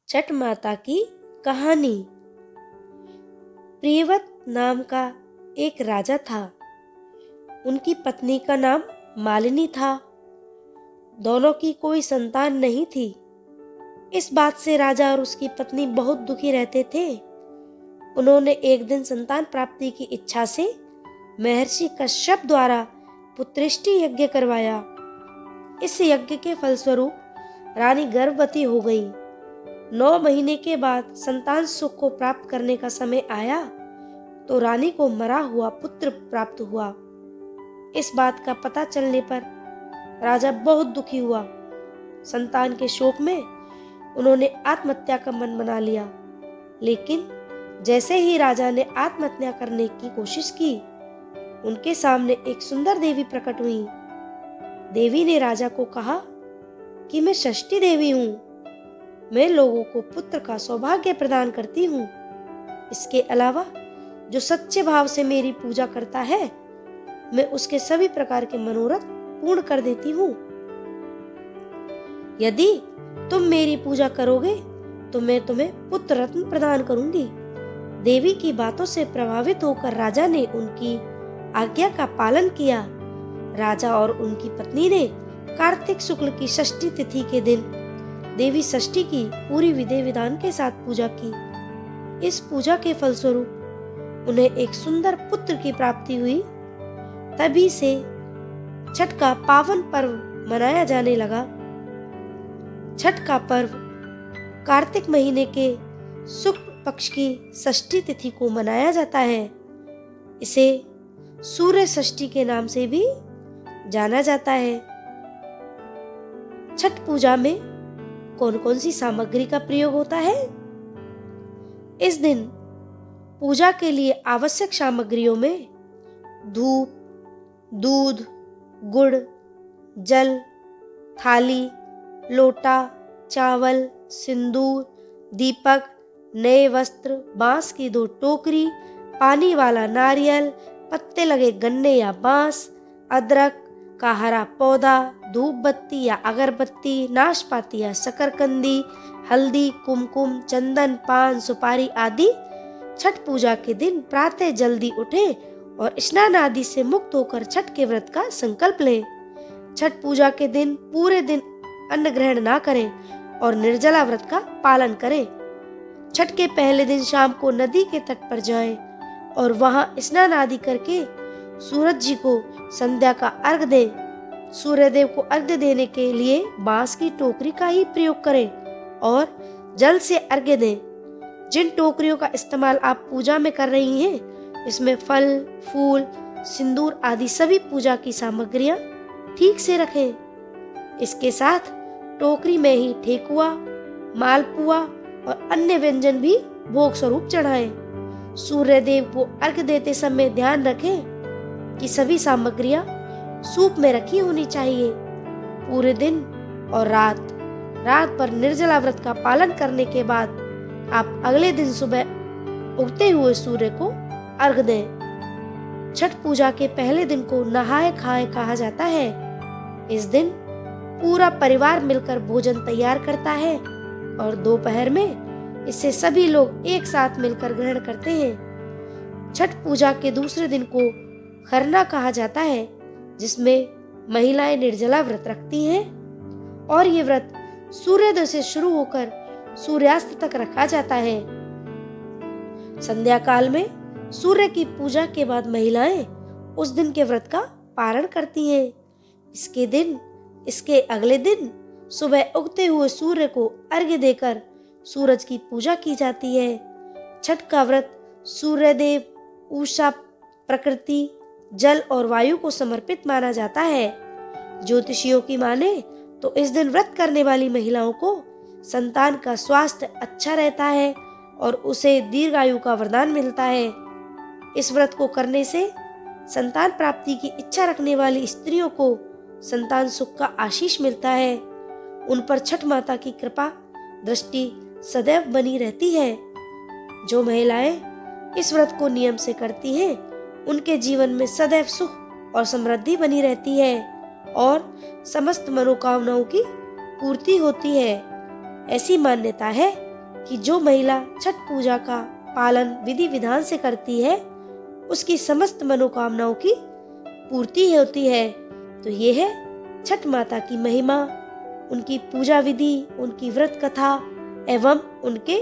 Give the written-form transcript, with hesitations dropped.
छठ माता की कहानी। प्रियव्रत नाम का एक राजा था। उनकी पत्नी का नाम मालिनी था। दोनों की कोई संतान नहीं थी। इस बात से राजा और उसकी पत्नी बहुत दुखी रहते थे। उन्होंने एक दिन संतान प्राप्ति की इच्छा से महर्षि कश्यप द्वारा पुत्रेष्टि यज्ञ करवाया। इस यज्ञ के फलस्वरूप रानी गर्भवती हो गई। 9 महीने के बाद संतान सुख को प्राप्त करने का समय आया तो रानी को मरा हुआ पुत्र प्राप्त हुआ। इस बात का पता चलने पर राजा बहुत दुखी हुआ। संतान के शोक में उन्होंने आत्महत्या का मन बना लिया। लेकिन जैसे ही राजा ने आत्महत्या करने की कोशिश की, उनके सामने एक सुंदर देवी प्रकट हुई। देवी ने राजा को कहा कि मैं षष्ठी देवी हूँ। मैं लोगों को पुत्र का सौभाग्य प्रदान करती हूँ। इसके अलावा जो सच्चे भाव से मेरी पूजा करता है, मैं उसके सभी प्रकार के मनोरथ पूर्ण कर देती हूँ। यदि तुम मेरी पूजा करोगे तो मैं तुम्हें पुत्र रत्न प्रदान करूंगी। देवी की बातों से प्रभावित होकर राजा ने उनकी आज्ञा का पालन किया। राजा और उनकी पत्नी ने कार्तिक शुक्ल की षष्ठी तिथि के दिन देवी षष्ठी की पूरी विधि विधान के साथ पूजा की। इस पूजा के फलस्वरूप उन्हें एक सुंदर पुत्र की प्राप्ति हुई। तभी से छठ का पावन पर्व मनाया जाने लगा। छठ का पर्व कार्तिक महीने के शुक्ल पक्ष की षष्ठी तिथि को मनाया जाता है। इसे सूर्य षष्ठी के नाम से भी जाना जाता है। छठ पूजा में कौन कौन सी सामग्री का प्रयोग होता है? इस दिन पूजा के लिए आवश्यक सामग्रियों में धूप, दूध, गुड़, जल, थाली, लोटा, चावल, सिंदूर, दीपक, नए वस्त्र, बांस की 2 टोकरी, पानी वाला नारियल, पत्ते लगे गन्ने या बांस, अदरक का हरा पौधा, धूप बत्ती या अगरबत्ती, नाशपाती या शकरकंदी, हल्दी, कुमकुम, चंदन, पान, सुपारी आदि। छठ पूजा के दिन प्रातः जल्दी उठें और स्नान आदि से मुक्त होकर छठ के व्रत का संकल्प लें। छठ पूजा के दिन पूरे दिन अन्न ग्रहण ना करें और निर्जला व्रत का पालन करें। छठ के पहले दिन शाम को नदी के तट पर जाएं और वहां स्नान आदि करके सूरज जी को संध्या का अर्घ दें। सूर्यदेव को अर्घ्य देने के लिए बांस की टोकरी का ही प्रयोग करें और जल से अर्घ्य दें। जिन टोकरियों का इस्तेमाल आप पूजा में कर रही हैं, इसमें फल, फूल, सिंदूर आदि सभी पूजा की सामग्रियां ठीक से रखें। इसके साथ टोकरी में ही ठेकुआ, मालपुआ और अन्य व्यंजन भी भोग स्वरूप चढ़ाएं। सूर्यदेव को अर्घ्य देते समय ध्यान रखें कि सभी सामग्रियां सूप में रखी होनी चाहिए। पूरे दिन और रात पर निर्जला व्रत का पालन करने के बाद आप अगले दिन सुबह उगते हुए सूर्य को अर्घ दें। छठ पूजा के पहले दिन को नहाए खाए कहा जाता है। इस दिन पूरा परिवार मिलकर भोजन तैयार करता है और दोपहर में इसे सभी लोग एक साथ मिलकर ग्रहण करते हैं। छठ पूजा के दूसरे दिन को खरना कहा जाता है, जिसमें महिलाएं निर्जला व्रत रखती हैं और ये व्रत सूर्योदय से शुरू होकर सूर्यास्त तक रखा जाता है। संध्या काल में सूर्य की पूजा के बाद महिलाएं उस दिन के व्रत का पारण करती हैं। इसके अगले दिन सुबह उगते हुए सूर्य को अर्घ्य देकर सूरज की पूजा की जाती है। छठ का व्रत सूर्यदेव, उषा, प्रकृति, जल और वायु को समर्पित माना जाता है। ज्योतिषियों की माने तो इस दिन व्रत करने वाली महिलाओं को संतान का स्वास्थ्य अच्छा रहता है और उसे दीर्घायु का वरदान मिलता है। इस व्रत को करने से संतान प्राप्ति की इच्छा रखने वाली स्त्रियों को संतान सुख का आशीष मिलता है। उन पर छठ माता की कृपा दृष्टि सदैव बनी रहती है। जो महिलाएं इस व्रत को नियम से करती हैं, उनके जीवन में सदैव सुख और समृद्धि बनी रहती है और समस्त मनोकामनाओं की पूर्ति होती है। ऐसी मान्यता है कि जो महिला छठ पूजा का पालन विधि विधान से करती है उसकी समस्त मनोकामनाओं की पूर्ति होती है। तो ये है छठ माता की महिमा, उनकी पूजा विधि, उनकी व्रत कथा एवं उनके